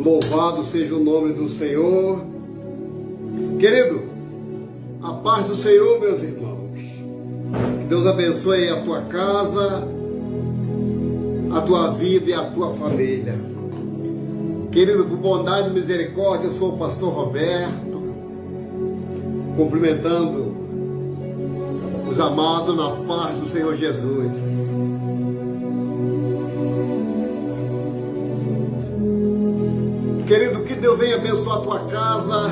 Louvado seja o nome do Senhor. Querido, a paz do Senhor, meus irmãos. Que Deus abençoe a tua casa, a tua vida e a tua família. Querido, por bondade e misericórdia, eu sou o pastor Roberto, cumprimentando os amados na paz do Senhor Jesus. Querido, que Deus venha abençoar a tua casa,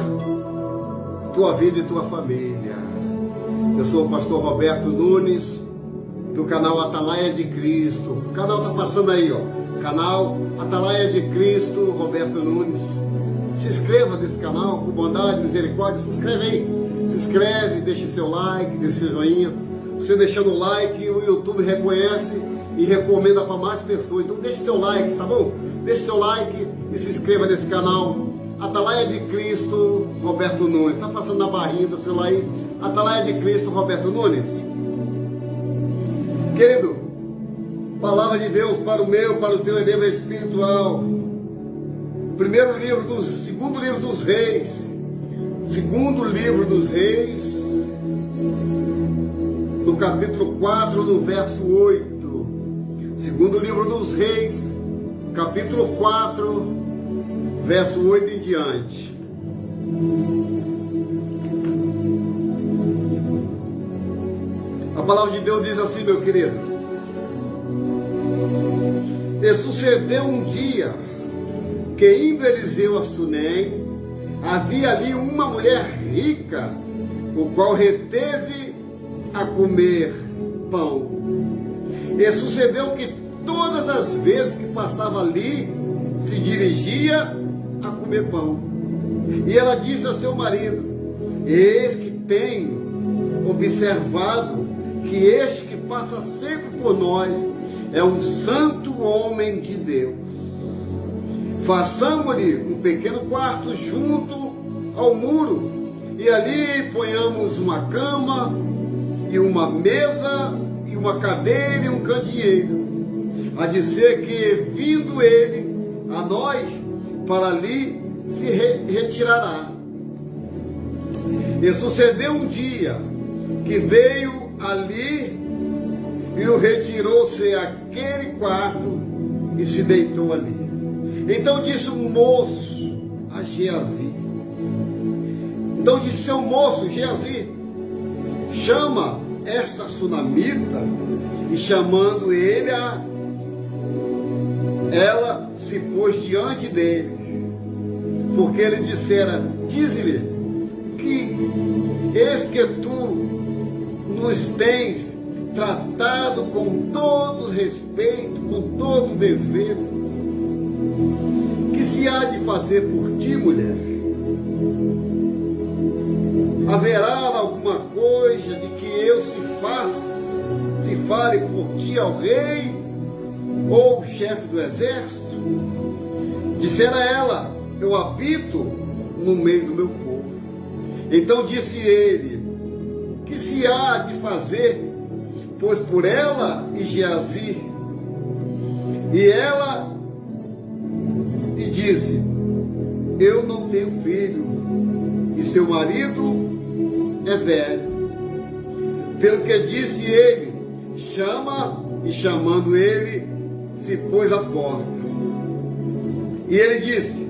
tua vida e tua família. Eu sou o pastor Roberto Nunes, do canal Atalaia de Cristo. O canal está passando aí, ó. Canal Atalaia de Cristo, Roberto Nunes. Se inscreva nesse canal, por bondade e misericórdia, se inscreve aí. Se inscreve, deixe seu like, deixe seu joinha. Você deixando o like, o YouTube reconhece e recomenda para mais pessoas. Então deixe seu like, tá bom? Deixe seu like e se inscreva nesse canal Atalaia de Cristo, Roberto Nunes. Está passando na barrinha do celular aí, Atalaia de Cristo, Roberto Nunes. Querido, palavra de Deus para o meu, para o teu endeavor espiritual. Segundo livro dos Reis. Segundo livro dos Reis, no capítulo 4, no verso 8. Segundo livro dos Reis, capítulo 4, verso 8 em diante. A palavra de Deus diz assim, meu querido: e sucedeu um dia que, indo Eliseu a Sunem, havia ali uma mulher rica, o qual reteve a comer pão. E sucedeu que todas as vezes que passava ali, se dirigia a comer pão. E ela disse a seu marido: eis que tenho observado que este que passa sempre por nós é um santo homem de Deus. Façamos-lhe um pequeno quarto junto ao muro, e ali ponhamos uma cama, e uma mesa, e uma cadeira, e um candeeiro. A dizer que, vindo ele a nós, para ali se retirará. E sucedeu um dia que veio ali e o retirou-se àquele quarto e se deitou ali. Então disse o moço a Geazi. Então disse seu moço, Geazi: chama esta sunamita. E chamando ele, ela se pôs diante dele, porque ele dissera: dize-lhe que eis que tu nos tens tratado com todo respeito, com todo desvelo. Que se há de fazer por ti, mulher? Haverá alguma coisa de que eu se fale por ti ao rei ou o chefe do exército? Dissera ela: eu habito no meio do meu povo. Então disse ele: que se há de fazer, pois por ela e Geazi? E ela e disse: eu não tenho filho, e seu marido é velho. Pelo que disse ele: chama. E chamando ele, se pôs à porta. E ele disse: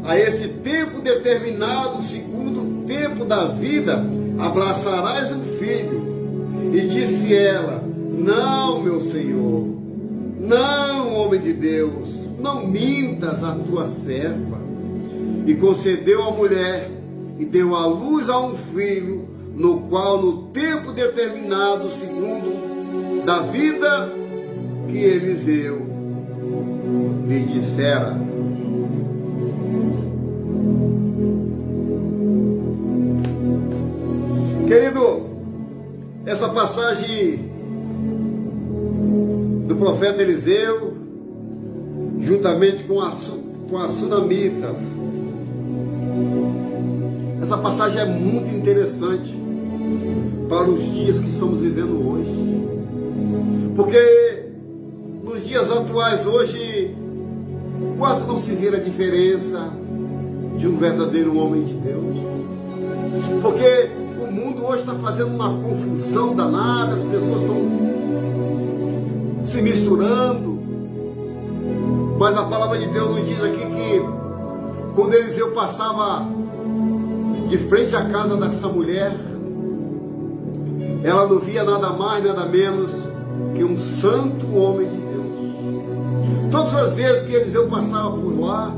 a esse tempo determinado, segundo o tempo da vida, abraçarás um filho. E disse ela: não, meu senhor, não, homem de Deus, não mintas a tua serva. E concedeu a mulher e deu à luz a um filho, no qual no tempo determinado, segundo da vida que Eliseu lhe dissera. Querido, essa passagem do profeta Eliseu, juntamente com a sunamita, essa passagem é muito interessante para os dias que estamos vivendo hoje. Porque nos dias atuais hoje, quase não se vê a diferença de um verdadeiro homem de Deus. Porque o mundo hoje está fazendo uma confusão danada, as pessoas estão se misturando. Mas a palavra de Deus nos diz aqui que quando Eliseu passava de frente à casa dessa mulher, ela não via nada mais, nada menos que um santo homem de Deus. Todas as vezes que Eliseu passava por lá,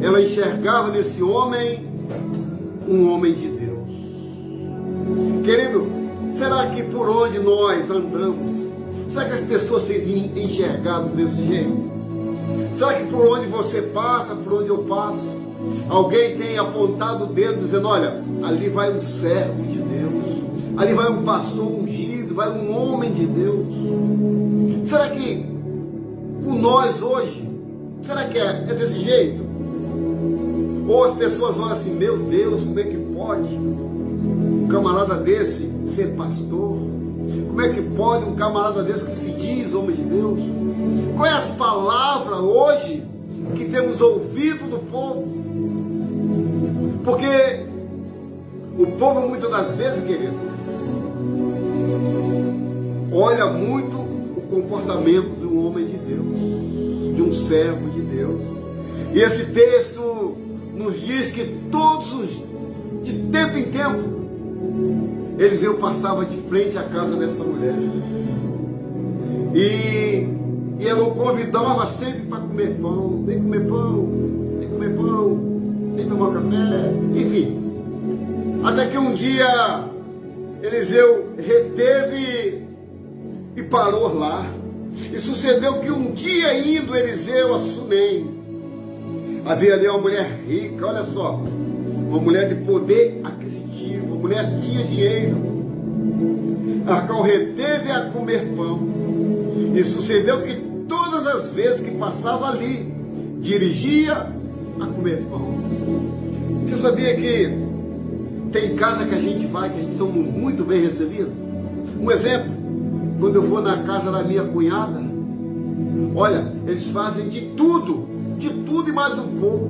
ela enxergava nesse homem um homem de Deus. Querido, será que por onde nós andamos, será que as pessoas têm enxergado desse jeito? Será que por onde você passa, por onde eu passo, alguém tem apontado o dedo dizendo, olha, ali vai um servo de Deus, ali vai um pastor ungido, vai um homem de Deus? Será que com nós hoje, será que é desse jeito? Ou as pessoas olham assim, meu Deus, como é que pode um camarada desse ser pastor? Como é que pode um camarada desse que se diz homem de Deus? Qual é as palavras hoje que temos ouvido do povo? Porque o povo muitas das vezes, querido, olha muito o comportamento de um homem de Deus, de um servo de Deus. E esse texto nos diz que de tempo em tempo, Eliseu passava de frente à casa dessa mulher. E ela o convidava sempre para comer pão. Vem comer pão, vem comer pão, vem tomar café, enfim. Até que um dia Eliseu reteve e parou lá. E sucedeu que um dia indo Eliseu a Sunem, havia ali uma mulher rica, olha só, uma mulher de poder aquisitivo, uma mulher que tinha dinheiro, a qual reteve a comer pão. E sucedeu que todas as vezes que passava ali, dirigia a comer pão. Você sabia que tem casa que a gente vai, que a gente somos muito bem recebidos? Um exemplo, quando eu vou na casa da minha cunhada, olha, eles fazem de tudo e mais um pouco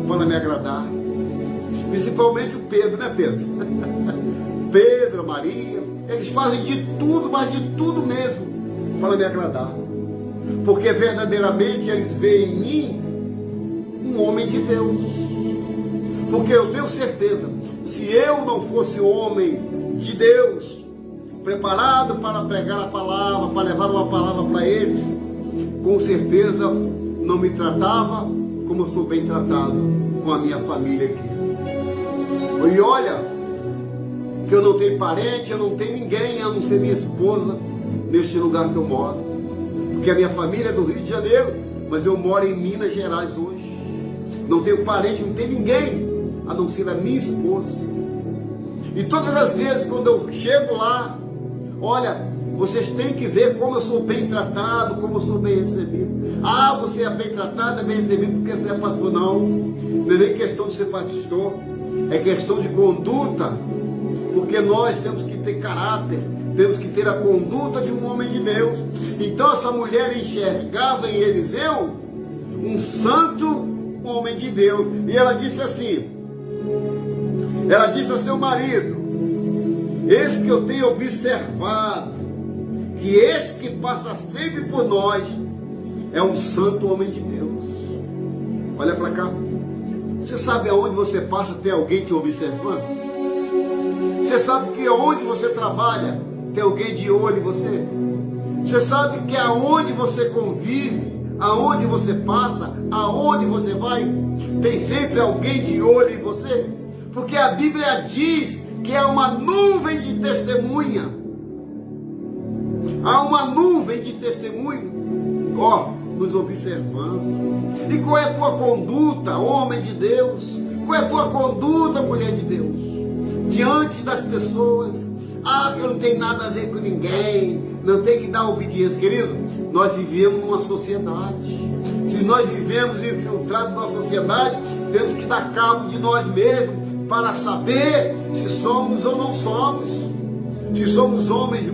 para me agradar. Principalmente o Pedro, né, Pedro? Pedro, Maria, eles fazem de tudo, mas de tudo mesmo para me agradar. Porque verdadeiramente eles veem em mim um homem de Deus. Porque eu tenho certeza, se eu não fosse homem de Deus, preparado para pregar a palavra, para levar uma palavra para eles, com certeza não me tratava como eu sou bem tratado com a minha família aqui. E olha, que eu não tenho parente, eu não tenho ninguém, a não ser minha esposa, neste lugar que eu moro. Porque a minha família é do Rio de Janeiro, mas eu moro em Minas Gerais hoje. Não tenho parente, não tenho ninguém, a não ser a minha esposa. E todas as vezes quando eu chego lá, olha, vocês têm que ver como eu sou bem tratado, como eu sou bem recebido. Ah, você é bem tratado, é bem recebido porque você é pastor. Não, não é nem questão de ser pastor, é questão de conduta. Porque nós temos que ter caráter, temos que ter a conduta de um homem de Deus. Então essa mulher enxergava em Eliseu um santo homem de Deus. E ela disse assim, ela disse ao seu marido, eis que eu tenho observado que esse que passa sempre por nós é um santo homem de Deus. Olha para cá. Você sabe aonde você passa tem alguém te observando? Você sabe que aonde você trabalha tem alguém de olho em você? Você sabe que aonde você convive, aonde você passa, aonde você vai, tem sempre alguém de olho em você? Porque a Bíblia diz que é uma nuvem de testemunha. Há uma nuvem de testemunho, nos observando. E qual é a tua conduta, homem de Deus? Qual é a tua conduta, mulher de Deus? Diante das pessoas, que eu não tenho nada a ver com ninguém, não tem que dar obediência. Querido, nós vivemos numa sociedade. Se nós vivemos infiltrados numa sociedade, temos que dar cabo de nós mesmos para saber se somos ou não somos. Se somos homens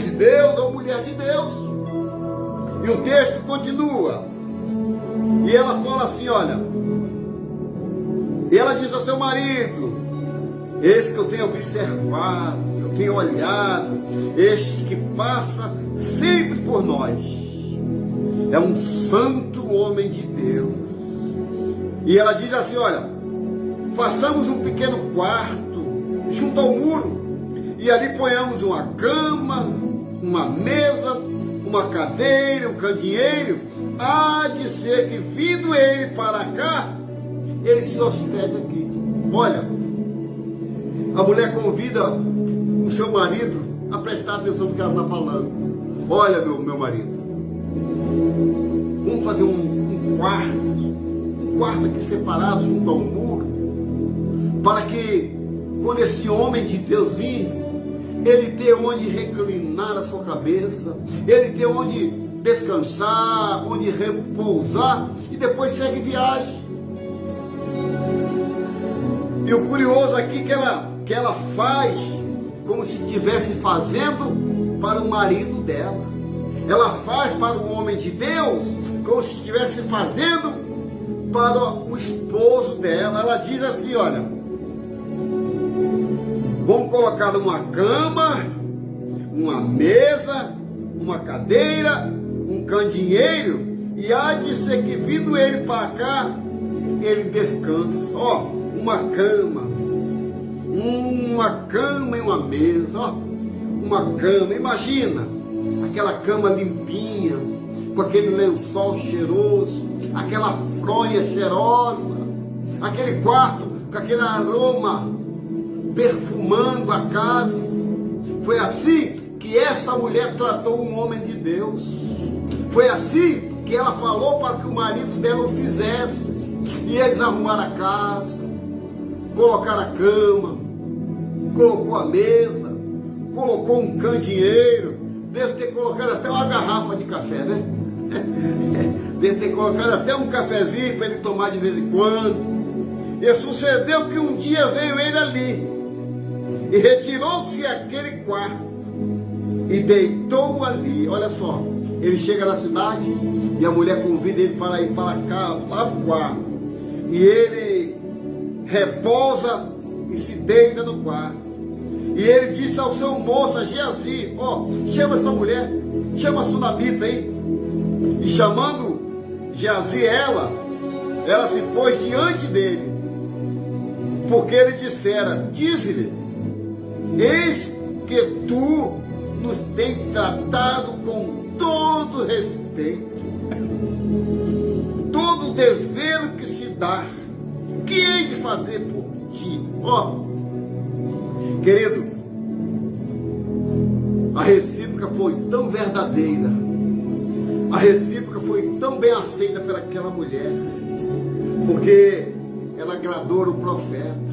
de Deus ou mulher de Deus. E o texto continua. E ela fala assim, olha, e ela diz ao seu marido: eis que eu tenho observado, eu tenho olhado, este que passa sempre por nós, é um santo homem de Deus. E ela diz assim, olha, façamos um pequeno quarto junto ao muro, e ali ponhamos uma cama, uma mesa, uma cadeira, um candeeiro. Há de ser que, vindo ele para cá, ele se hospede aqui. Olha, a mulher convida o seu marido a prestar atenção no que ela está falando. Olha, meu marido, vamos fazer um quarto aqui separado junto ao muro, para que quando esse homem de Deus vir, ele tenha onde reclinar a sua cabeça, ele tenha onde descansar, onde repousar, e depois segue viagem. E o curioso aqui que ela faz como se estivesse fazendo para o marido dela. Ela faz para o homem de Deus como se estivesse fazendo para o esposo dela. Ela diz assim, olha, vamos colocar uma cama, uma mesa, uma cadeira, um candeeiro, e há de ser que, vindo ele para cá, ele descansa. Ó, uma cama e uma mesa, ó, uma cama. Imagina aquela cama limpinha, com aquele lençol cheiroso, aquela fronha cheirosa, aquele quarto com aquele aroma perfumando a casa. Foi assim que esta mulher tratou um homem de Deus. Foi assim que ela falou para que o marido dela o fizesse. E eles arrumaram a casa, colocaram a cama, colocou a mesa, colocou um candeeiro. Deve ter colocado até uma garrafa de café, né? Deve ter colocado até um cafezinho para ele tomar de vez em quando. E sucedeu que um dia veio ele ali e retirou-se aquele quarto e deitou ali. Olha só, ele chega na cidade e a mulher convida ele para ir para cá, lá no quarto. E ele repousa e se deita no quarto. E ele disse ao seu moço, a Geazi, ó, chama essa mulher, chama a sunamita aí. E chamando Geazi ela se pôs diante dele, porque ele dissera, diz-lhe, eis que tu nos tens tratado com todo respeito, todo desvelo que se dá, que hei de fazer por ti? Ó, querido, a recíproca foi tão verdadeira, a recíproca foi tão bem aceita pelaquela mulher, porque ela agradou o profeta.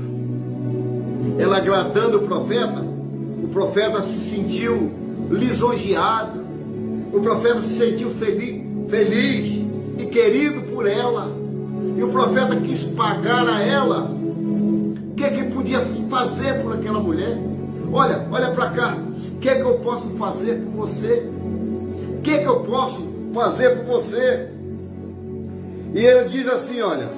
Ela agradando o profeta se sentiu lisonjeado, o profeta se sentiu feliz e querido por ela, e o profeta quis pagar a ela. O que é que podia fazer por aquela mulher? Olha para cá, o que é que eu posso fazer por você? O que é que eu posso fazer por você? E ele diz assim, olha,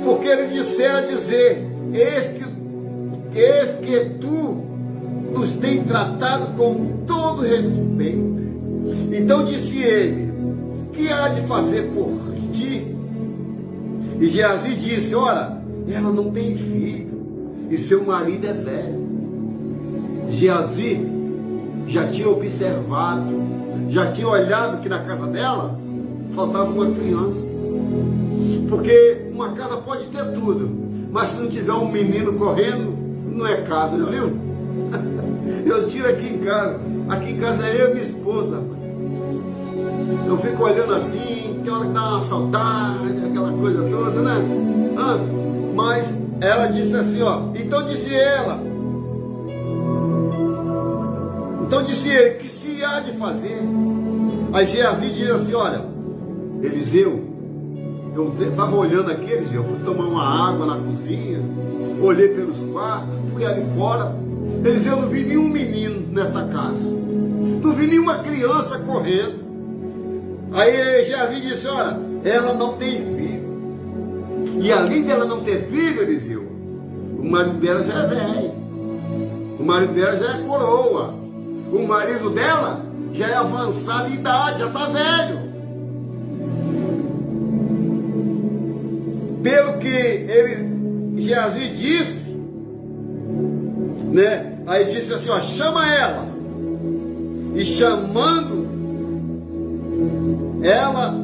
porque ele dissera dizer, eis que tu nos tem tratado com todo respeito. Então disse ele, que há de fazer por ti? E Geazi disse, ora, ela não tem filho, e seu marido é velho. Geazi já tinha observado, já tinha olhado que na casa dela faltava uma criança. Porque uma casa pode ter tudo, mas se não tiver um menino correndo, não é casa, não viu? Eu tiro aqui em casa é eu e minha esposa. Eu fico olhando assim, tem hora que dá uma saudade, aquela coisa toda, né? Mas ela disse assim, ó, então disse ele, que se há de fazer? Aí Geazi diz assim, olha, Eliseu, eu estava olhando aqui, Eliseu, fui tomar uma água na cozinha, olhei pelos quartos, fui ali fora, Eliseu, não vi nenhum menino nessa casa, não vi nenhuma criança correndo. Aí Geazi disse, olha, ela não tem filho. E além dela não ter filho, Eliseu, o marido dela já é velho. O marido dela já é coroa. O marido dela já é avançado em idade, já está velho. Pelo que ele, Geazi disse, né? Aí disse assim, ó, chama ela. E chamando ela,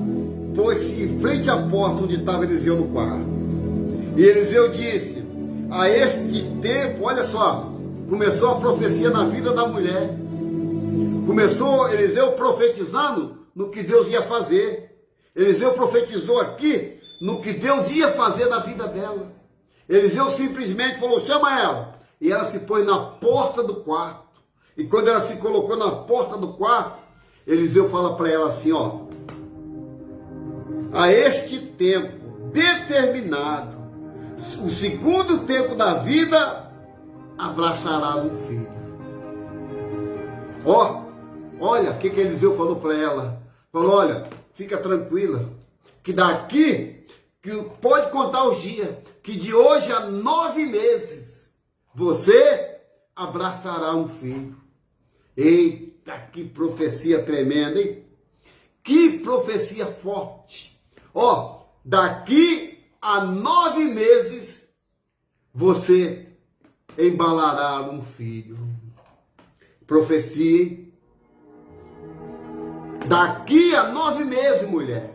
pôs-se em frente à porta onde estava Eliseu no quarto. E Eliseu disse, a este tempo, olha só, começou a profecia na vida da mulher. Começou Eliseu profetizando no que Deus ia fazer. Eliseu profetizou aqui no que Deus ia fazer na vida dela. Eliseu simplesmente falou, chama ela. E ela se pôs na porta do quarto. E quando ela se colocou na porta do quarto, Eliseu fala para ela assim, ó, a este tempo determinado, o segundo tempo da vida, abraçará um filho. Ó, olha o que Eliseu falou para ela. Falou, olha, fica tranquila, que daqui, que pode contar os dias, que de hoje a 9 meses, você abraçará um filho. Eita, que profecia tremenda, hein? Que profecia forte. Ó, daqui a 9 meses, você embalará um filho. Profecia, hein? Daqui a 9 meses, mulher,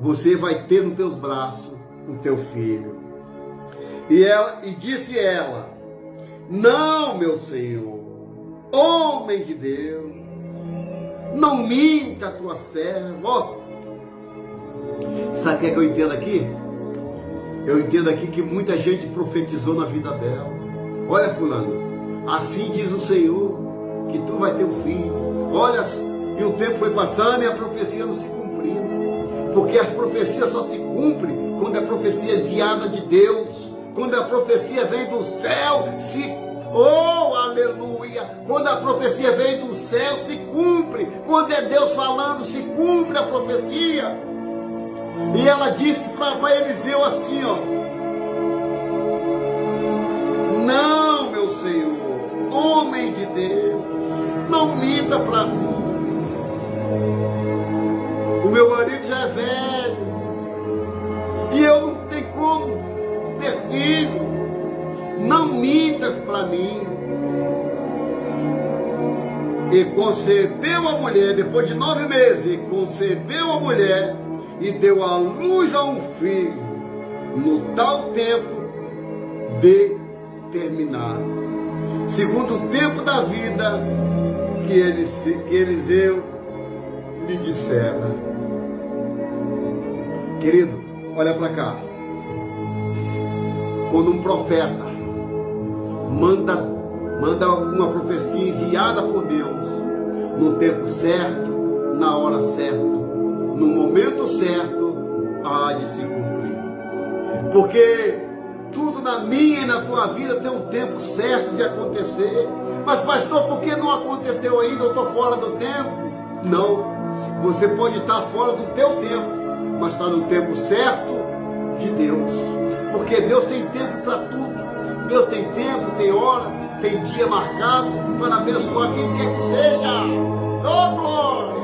você vai ter nos teus braços o teu filho. E disse ela, não, meu Senhor, homem de Deus, não minta a tua serva. Ó, sabe o que é que eu entendo aqui? Eu entendo aqui que muita gente profetizou na vida dela. Olha, fulano, assim diz o Senhor, que tu vai ter um filho. Olha, e o tempo foi passando e a profecia não se cumprindo. Porque as profecias só se cumprem quando a profecia é enviada de Deus. Quando a profecia vem do céu, oh, aleluia! Quando a profecia vem do céu, se cumpre. Quando é Deus falando, se cumpre a profecia. E ela disse para Eliseu assim, ó, não, meu Senhor, homem de Deus, não minta para mim. O meu marido já é velho e eu não tenho como ter filho. Não mintas para mim. E concebeu a mulher, depois de 9 meses, concebeu a mulher e deu à luz a um filho, no tal tempo determinado, segundo o tempo da vida que Eliseu lhe dissera. Querido, olha para cá. Quando um profeta manda uma profecia enviada por Deus, no tempo certo, na hora certa, no momento certo, há de se cumprir. Porque tudo na minha e na tua vida tem um tempo certo de acontecer. Mas pastor, por que não aconteceu ainda? Eu estou fora do tempo? Não, você pode estar fora do teu tempo, mas está no tempo certo de Deus. Porque Deus tem tempo para tudo. Deus tem tempo, tem hora, tem dia marcado para abençoar quem quer que seja. Oh, glória!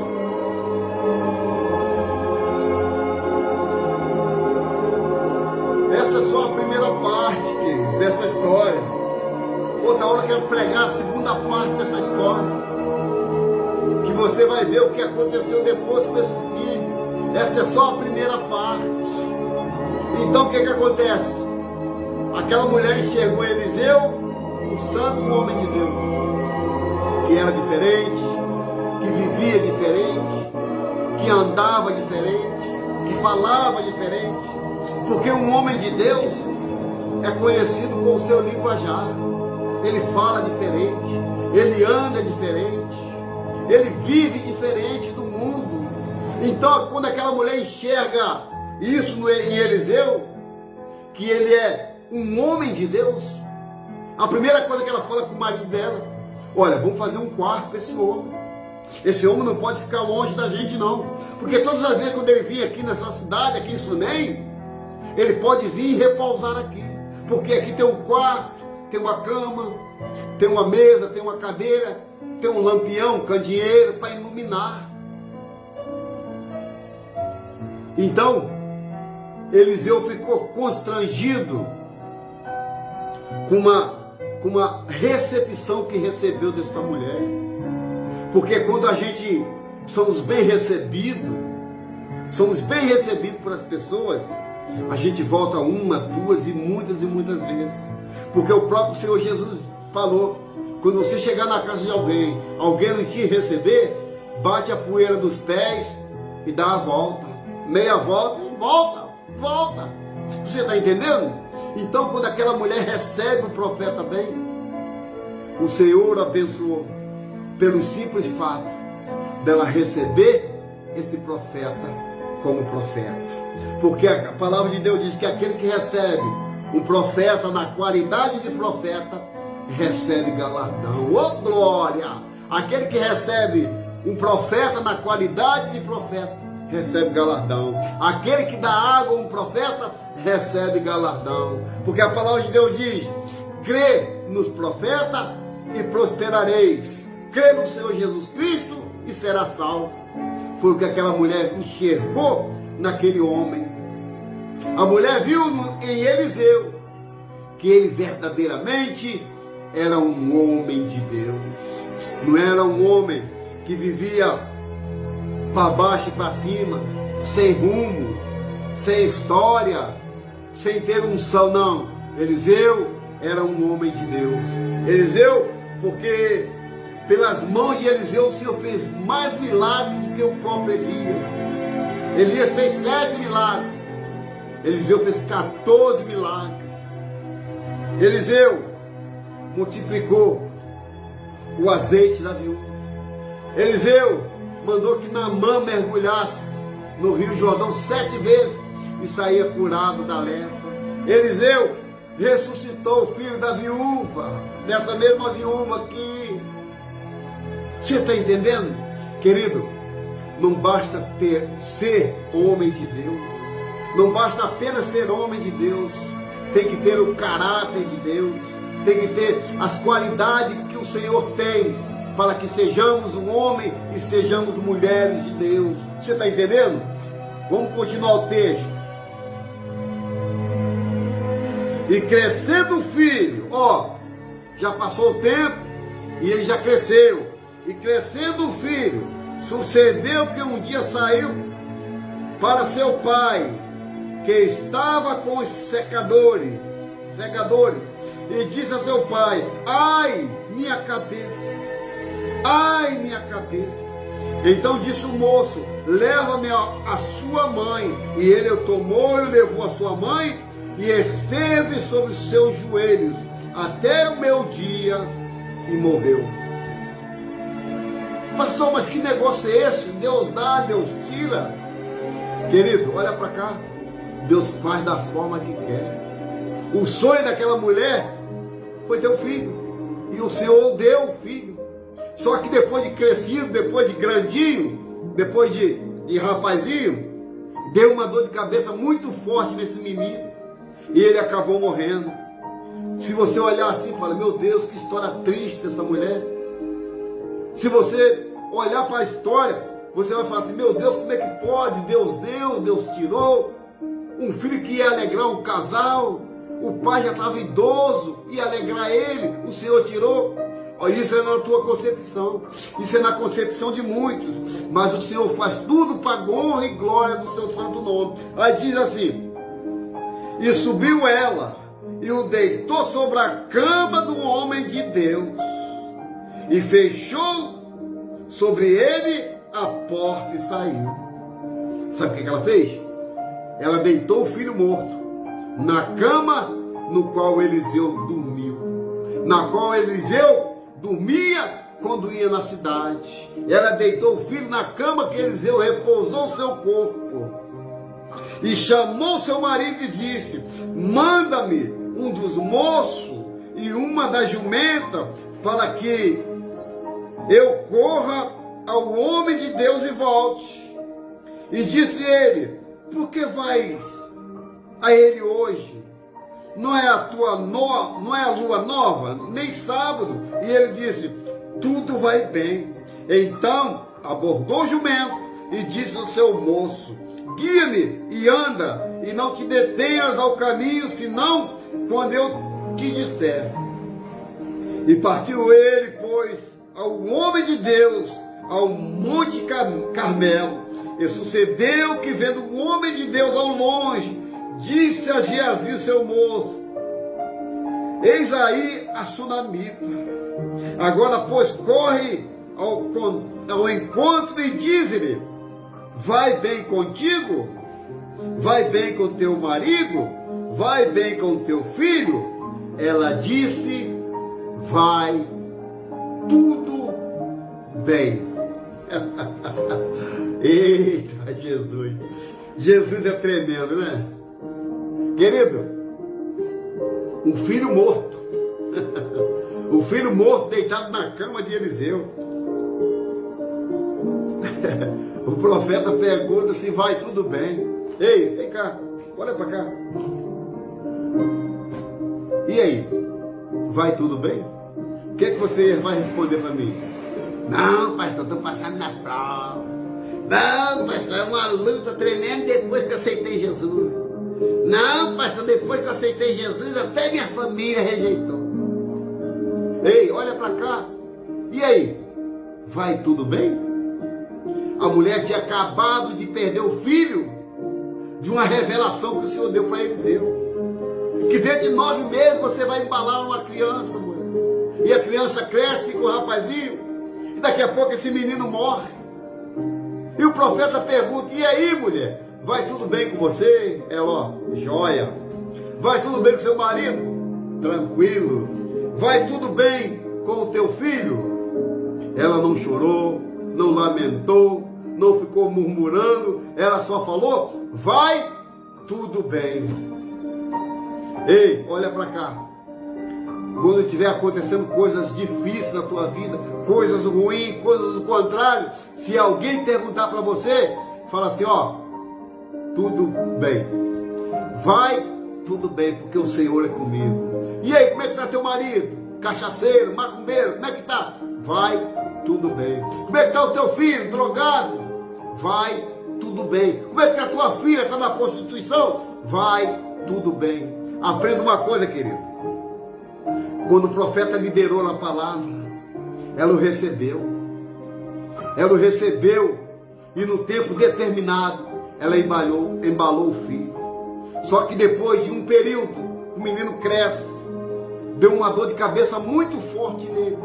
Essa é só a primeira parte, querido, dessa história. Outra hora eu quero pregar a segunda parte dessa história, que você vai ver o que aconteceu depois com esse filho. Essa é só a primeira parte. Então o que acontece? Aquela mulher enxergou Eliseu, um santo homem de Deus, que era diferente, que vivia diferente, que andava diferente, que falava diferente. Porque um homem de Deus é conhecido com o seu linguajar. Ele fala diferente, ele anda diferente, ele vive diferente do mundo. Então, quando aquela mulher enxerga isso em Eliseu, que ele é um homem de Deus, a primeira coisa que ela fala com o marido dela, olha, vamos fazer um quarto para esse homem. Esse homem não pode ficar longe da gente não, porque todas as vezes quando ele vir aqui nessa cidade, aqui em Sunem, ele pode vir e repousar aqui, porque aqui tem um quarto, tem uma cama, tem uma mesa, tem uma cadeira, tem um lampião, um candeeiro para iluminar. Então, Eliseu ficou constrangido com uma recepção que recebeu desta mulher. Porque quando a gente somos bem recebidos por as pessoas, a gente volta uma, duas e muitas vezes. Porque o próprio Senhor Jesus falou, quando você chegar na casa de alguém não te receber, bate a poeira dos pés e dá a volta. Meia volta e volta. Você está entendendo? Então, quando aquela mulher recebe o profeta bem, o Senhor abençoou pelo simples fato dela receber esse profeta como profeta. Porque a palavra de Deus diz que aquele que recebe um profeta na qualidade de profeta, recebe galardão. Ô glória! Aquele que recebe um profeta na qualidade de profeta, recebe galardão. Aquele que dá água a um profeta, recebe galardão. Porque a palavra de Deus diz, crê nos profetas e prosperareis. Crê no Senhor Jesus Cristo e será salvo. Foi o que aquela mulher enxergou naquele homem. A mulher viu em Eliseu que ele verdadeiramente era um homem de Deus. Não era um homem que vivia para baixo e para cima, sem rumo, sem história, sem ter unção, não. Eliseu era um homem de Deus. Eliseu, porque pelas mãos de Eliseu o Senhor fez mais milagres do que o próprio Elias. Elias fez 7 milagres. Eliseu fez 14 milagres. Eliseu multiplicou o azeite da viúva. Eliseu mandou que Naamã mergulhasse no Rio Jordão 7 vezes e saía curado da lepra. Eliseu ressuscitou o filho da viúva, dessa mesma viúva aqui. Você está entendendo? Querido, não basta ser homem de Deus, não basta apenas ser homem de Deus, tem que ter o caráter de Deus, tem que ter as qualidades que o Senhor tem, para que sejamos um homem e sejamos mulheres de Deus. Você está entendendo? Vamos continuar o texto. E crescendo o filho, já passou o tempo e ele já cresceu. E crescendo o filho, sucedeu que um dia saiu para seu pai, que estava com os secadores, e disse a seu pai, ai, minha cabeça. Ai, minha cabeça. Então disse o moço, leva-me a sua mãe. E ele o tomou e levou a sua mãe, e esteve sobre os seus joelhos até o meu dia, e morreu. Pastor, mas que negócio é esse? Deus dá, Deus tira. Querido, olha para cá. Deus faz da forma que quer. O sonho daquela mulher foi ter um filho, e o Senhor deu o filho. Só que depois de crescido, depois de grandinho, depois de rapazinho, deu uma dor de cabeça muito forte nesse menino, e ele acabou morrendo. Se você olhar assim e falar, meu Deus, que história triste dessa mulher. Se você olhar para a história, você vai falar assim, meu Deus, como é que pode? Deus deu, Deus tirou. Um filho que ia alegrar um casal, o pai já estava idoso, ia alegrar ele, o Senhor tirou. Isso é na tua concepção, isso é na concepção de muitos, mas o Senhor faz tudo para a honra e glória do seu santo nome. Aí diz assim, e subiu ela, e o deitou sobre a cama do homem de Deus, e fechou sobre ele a porta e saiu. Sabe o que ela fez? Ela deitou o filho morto na cama no qual Eliseu dormiu, na qual Eliseu dormia quando ia na cidade. Ela deitou o filho na cama que Eliseu repousou o seu corpo. E chamou seu marido e disse, manda-me um dos moços e uma das jumentas, para que eu corra ao homem de Deus e volte. E disse ele: por que vais a ele hoje? Não é a lua nova, nem sábado. E ele disse: tudo vai bem. Então abordou o jumento e disse ao seu moço: guia-me e anda, e não te detenhas ao caminho, senão quando eu te disser. E partiu ele, pois, ao homem de Deus, ao monte Carmelo. E sucedeu que, vendo o homem de Deus ao longe, disse a Geazi, seu moço: eis aí a sunamita. Agora, pois, corre ao encontro e diz-lhe: vai bem contigo? Vai bem com teu marido? Vai bem com teu filho? Ela disse: vai tudo bem. Eita, Jesus! Jesus é tremendo, né? Querido, um filho morto. O filho morto deitado na cama de Eliseu. O profeta pergunta se vai tudo bem. Ei, vem cá, olha para cá. E aí, vai tudo bem? O que você vai responder para mim? Não, pastor, estou passando na prova. Não, pastor, é uma luta tremenda depois que eu aceitei Jesus. Não, pastor, depois que eu aceitei Jesus, até minha família rejeitou. Ei, olha para cá. E aí, vai tudo bem? A mulher tinha acabado de perder o filho de uma revelação que o Senhor deu para Eliseu. Que dentro de 9 meses você vai embalar uma criança, mulher. E a criança cresce, fica um rapazinho. E daqui a pouco esse menino morre. E o profeta pergunta: e aí, mulher? Vai tudo bem com você? Ela, ó, joia. Vai tudo bem com seu marido? Tranquilo. Vai tudo bem com o teu filho? Ela não chorou, não lamentou, não ficou murmurando. Ela só falou: vai tudo bem. Ei, olha para cá. Quando estiver acontecendo coisas difíceis na tua vida, coisas ruins, coisas do contrário, se alguém perguntar para você, fala assim: ó, tudo bem. Vai tudo bem, porque o Senhor é comigo. E aí, como é que está teu marido? Cachaceiro, macumbeiro, como é que está? Vai tudo bem. Como é que está o teu filho? Drogado? Vai tudo bem. Como é que a tua filha está na prostituição? Vai tudo bem. Aprenda uma coisa, querido. Quando o profeta liberou na palavra, ela o recebeu. Ela o recebeu. E no tempo determinado, ela embalou o filho. Só que depois de um período, o menino cresce. Deu uma dor de cabeça muito forte nele.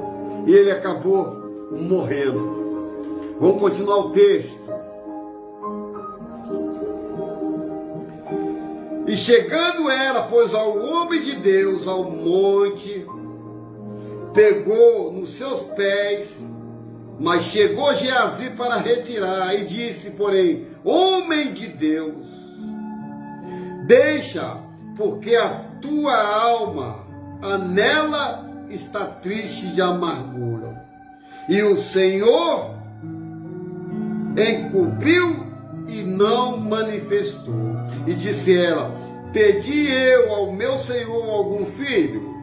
E ele acabou morrendo. Vamos continuar o texto. E chegando ela, pois, ao homem de Deus, ao monte, pegou nos seus pés, mas chegou Geazi para retirar, e disse, porém: homem de Deus, deixa, porque a tua alma, nela está triste de amargura. E o Senhor encobriu e não manifestou. E disse ela: pedi eu ao meu Senhor algum filho?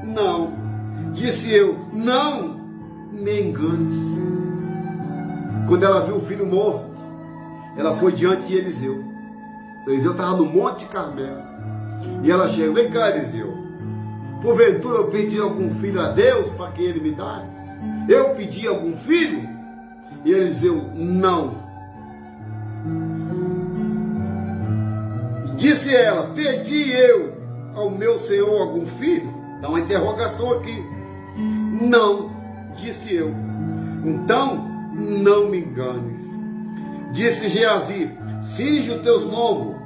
Não. Disse eu: não me enganes. Quando ela viu o filho morto, ela foi diante de Eliseu. Eliseu estava no Monte Carmelo. E ela chegou: vem cá, Eliseu, porventura eu pedi algum filho a Deus para que ele me desse? Eu pedi algum filho? E Eliseu: não. Disse ela: pedi eu ao meu Senhor algum filho? Dá uma interrogação aqui. Não, disse eu. Então, não me enganes. Disse Geazi: cinge os teus lombos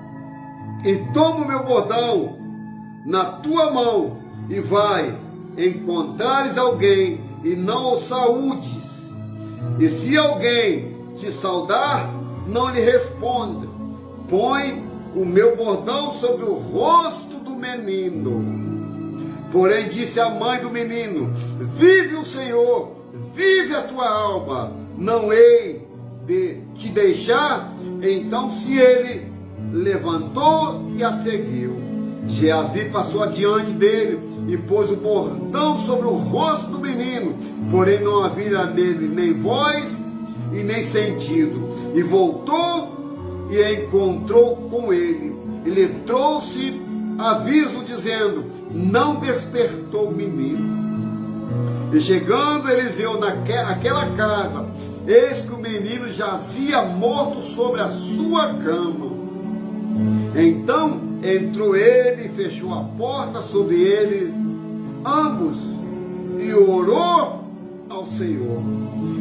e toma o meu bordão na tua mão e vai, encontrares alguém e não o saúdes. E se alguém te saudar, não lhe responda. Põe o meu bordão sobre o rosto do menino. Porém disse a mãe do menino: vive o Senhor, vive a tua alma, não hei de te deixar. Então se ele levantou e a seguiu. Geazi passou adiante dele e pôs o bordão sobre o rosto do menino, porém não havia nele nem voz e nem sentido. E voltou e encontrou com ele. Ele trouxe aviso dizendo: não despertou o menino. E chegando Eliseu naquela casa, eis que o menino jazia morto sobre a sua cama. Então entrou ele e fechou a porta sobre eles ambos e orou ao Senhor.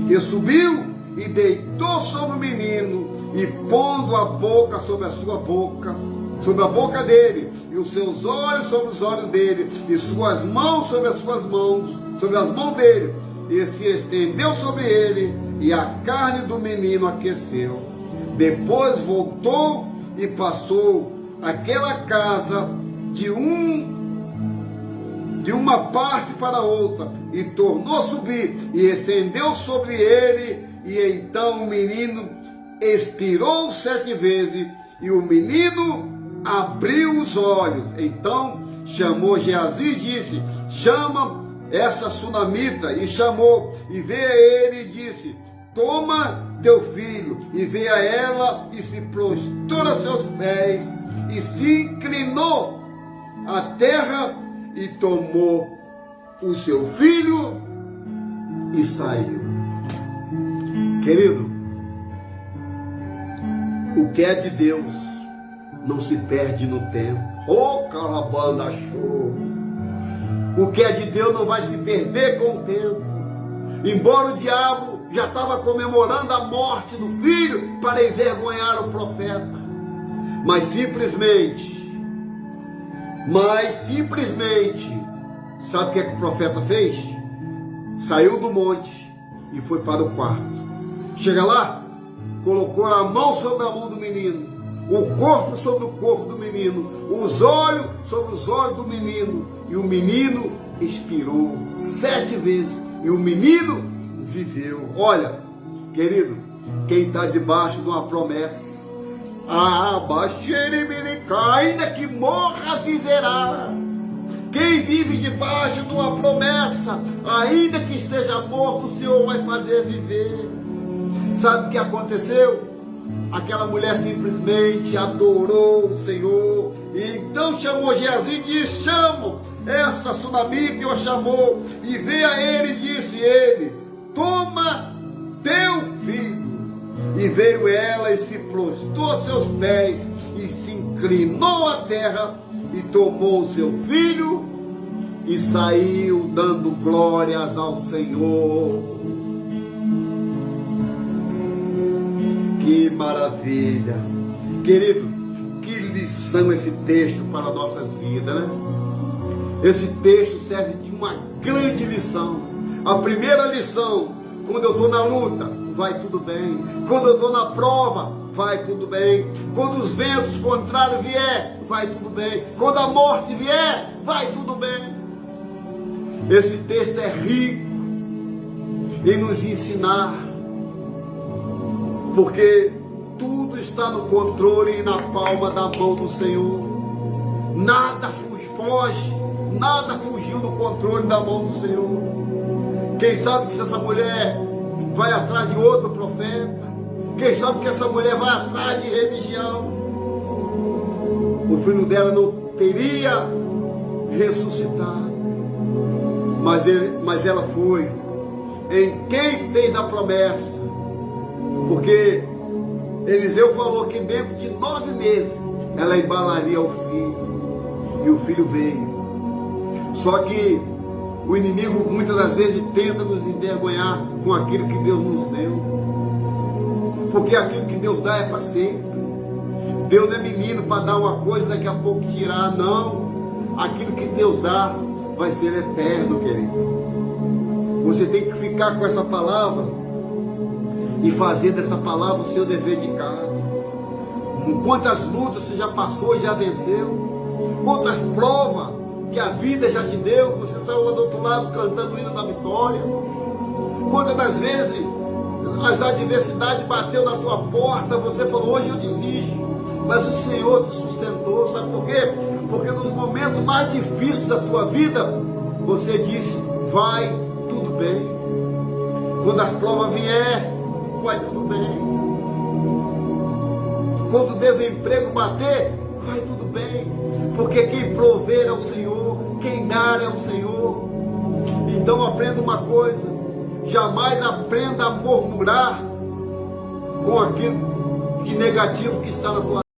E subiu e deitou sobre o menino e pondo a boca sobre a sua boca, sobre a boca dele, e os seus olhos sobre os olhos dele, e suas mãos sobre as suas mãos, sobre as mãos dele, e se estendeu sobre ele, e a carne do menino aqueceu. Depois voltou e passou aquela casa de uma parte para outra, e tornou a subir, e estendeu sobre ele, e então o menino expirou 7 vezes, e o menino abriu os olhos. Então chamou Geazi e disse: chama essa sunamita. E chamou, e veio a ele e disse: toma teu filho. E veio a ela e se prostrou a seus pés e se inclinou à terra e tomou o seu filho e saiu. Querido, o que é de Deus não se perde no tempo. Ô, calabanda show! O que é de Deus não vai se perder com o tempo. Embora o diabo já estava comemorando a morte do filho para envergonhar o profeta, mas simplesmente, sabe o que o profeta fez? Saiu do monte e foi para o quarto. Chega lá, colocou a mão sobre a mão do menino, o corpo sobre o corpo do menino, os olhos sobre os olhos do menino, e o menino expirou 7 vezes, e o menino viveu. Olha, querido, quem está debaixo de uma promessa, ainda que morra, viverá. Quem vive debaixo de uma promessa, ainda que esteja morto, o Senhor vai fazer viver. Sabe o que aconteceu? Aquela mulher simplesmente adorou o Senhor, e então chamou Geazi e disse: chamo essa sunamita. E o chamou, e veio a ele e disse ele: toma teu filho. E veio ela e se prostrou a seus pés e se inclinou à terra e tomou o seu filho e saiu dando glórias ao Senhor. Que maravilha! Querido, que lição esse texto para a nossa vida, né? Esse texto serve de uma grande lição. A primeira lição: quando eu estou na luta, vai tudo bem. Quando eu estou na prova, vai tudo bem. Quando os ventos contrários vier, vai tudo bem. Quando a morte vier, vai tudo bem. Esse texto é rico em nos ensinar, porque tudo está no controle e na palma da mão do Senhor. Nada foge, nada fugiu do controle da mão do Senhor. Quem sabe que se essa mulher vai atrás de outro profeta, quem sabe que essa mulher vai atrás de religião, o filho dela não teria ressuscitado. Mas ela foi em quem fez a promessa, porque Eliseu falou que dentro de 9 meses ela embalaria o filho, e o filho veio. Só que o inimigo muitas das vezes tenta nos envergonhar com aquilo que Deus nos deu, porque aquilo que Deus dá é para sempre. Deus não é menino para dar uma coisa e daqui a pouco tirar, não. Aquilo que Deus dá vai ser eterno, querido. Você tem que ficar com essa palavra e fazer dessa palavra o seu dever de casa. Quantas lutas você já passou e já venceu? Quantas provas que a vida já te deu, você saiu lá do outro lado cantando o hino da vitória? Quantas das vezes as adversidades bateu na tua porta, você falou, hoje eu desisto. Mas o Senhor te sustentou, sabe por quê? Porque nos momentos mais difíceis da sua vida, você disse, vai tudo bem. Quando as provas vier, vai tudo bem. Quando o desemprego bater, vai tudo bem. Porque quem prover é o Senhor, quem dar é o Senhor. Então aprenda uma coisa, jamais aprenda a murmurar com aquilo que negativo que está na tua vida.